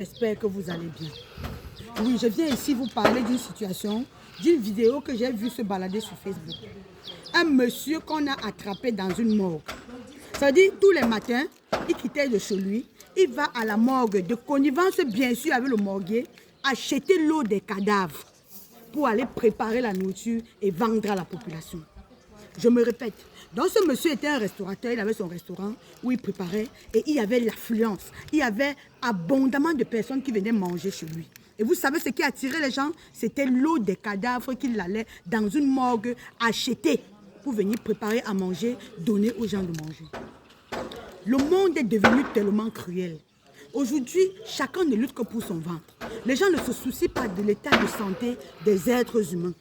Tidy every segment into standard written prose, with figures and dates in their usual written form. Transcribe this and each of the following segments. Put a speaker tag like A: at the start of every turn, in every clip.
A: J'espère que vous allez bien. Oui, je viens ici vous parler d'une situation, d'une vidéo que j'ai vue se balader sur Facebook. Un monsieur qu'on a attrapé dans une morgue. Ça veut dire tous les matins, il quittait de chez lui, il va à la morgue de connivence bien sûr avec le morguier, acheter l'eau des cadavres pour aller préparer la nourriture et vendre à la population. Je me répète, donc ce monsieur était un restaurateur, il avait son restaurant où il préparait et il y avait l'affluence. Il y avait abondamment de personnes qui venaient manger chez lui. Et vous savez ce qui attirait les gens? C'était l'eau des cadavres qu'il allait dans une morgue acheter pour venir préparer à manger, donner aux gens de manger. Le monde est devenu tellement cruel. Aujourd'hui, chacun ne lutte que pour son ventre. Les gens ne se soucient pas de l'état de santé des êtres humains.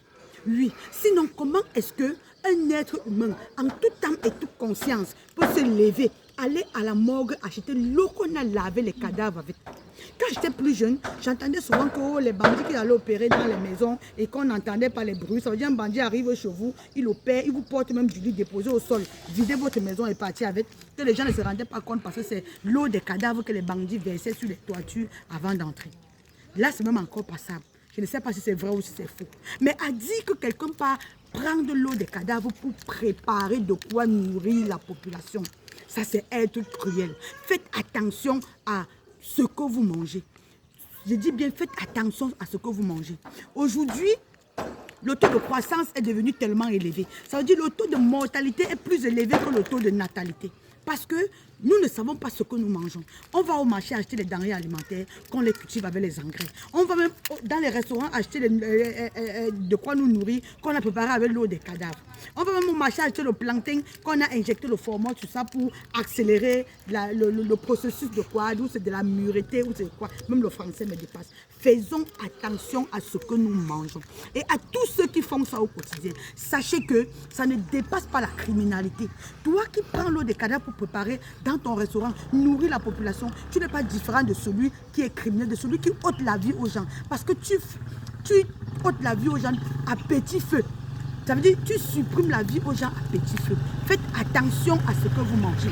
A: Oui, sinon comment est-ce qu'un être humain, en toute âme et toute conscience, peut se lever, aller à la morgue, acheter l'eau qu'on a lavé les cadavres avec? Quand j'étais plus jeune, j'entendais souvent que les bandits qui allaient opérer dans les maisons et qu'on n'entendait pas les bruits. Ça veut dire un bandit arrive chez vous, il opère, il vous porte même du lit déposé au sol, videz votre maison et partir avec. Que les gens ne se rendaient pas compte parce que c'est l'eau des cadavres que les bandits versaient sur les toitures avant d'entrer. Là, c'est même encore passable. Je ne sais pas si c'est vrai ou si c'est faux. Mais à dire que quelqu'un part prendre l'eau des cadavres pour préparer de quoi nourrir la population, ça c'est être cruel. Faites attention à ce que vous mangez. Je dis bien, faites attention à ce que vous mangez. Aujourd'hui, le taux de croissance est devenu tellement élevé. Ça veut dire que le taux de mortalité est plus élevé que le taux de natalité. Parce que nous ne savons pas ce que nous mangeons. On va au marché acheter les denrées alimentaires qu'on les cultive avec les engrais. On va même dans les restaurants acheter de quoi nous nourrir qu'on a préparé avec l'eau des cadavres. On va même au marché acheter le plancton qu'on a injecté le formol, tout ça pour accélérer le processus de quoi, ou c'est de la mûreté, ou c'est quoi. Même le français me dépasse. Faisons attention à ce que nous mangeons. Et à tous ceux qui font ça au quotidien, sachez que ça ne dépasse pas la criminalité. Toi qui prends l'eau des cadavres pour préparer dans ton restaurant, nourrir la population, tu n'es pas différent de celui qui est criminel, de celui qui ôte la vie aux gens. Parce que tu ôtes la vie aux gens à petit feu. Ça veut dire que tu supprimes la vie aux gens à petit feu. Faites attention à ce que vous mangez.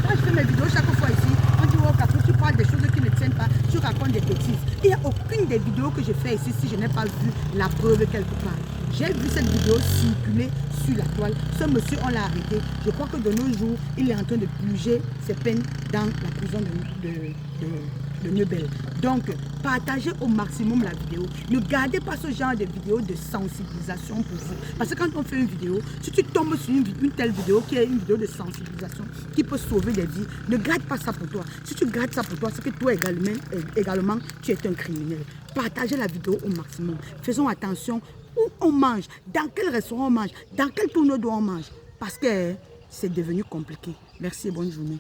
A: Quand je fais mes vidéos chaque fois ici, on dit oh Capri, tu parles des choses qui ne tiennent pas, tu racontes des bêtises. Il n'y a aucune des vidéos que je fais ici si je n'ai pas vu la preuve quelque part. J'ai vu cette vidéo circuler sur la toile. Ce monsieur, on l'a arrêté. Je crois que de nos jours, il est en train de purger ses peines dans la prison de Neubel. Donc, partagez au maximum la vidéo. Ne gardez pas ce genre de vidéo de sensibilisation pour vous. Parce que quand on fait une vidéo, si tu tombes sur une telle vidéo qui est une vidéo de sensibilisation qui peut sauver des vies, ne garde pas ça pour toi. Si tu gardes ça pour toi, c'est que toi également, tu es un criminel. Partagez la vidéo au maximum. Faisons attention où on mange, dans quel restaurant on mange, dans quel tourneau d'eau on mange. Parce que c'est devenu compliqué. Merci et bonne journée.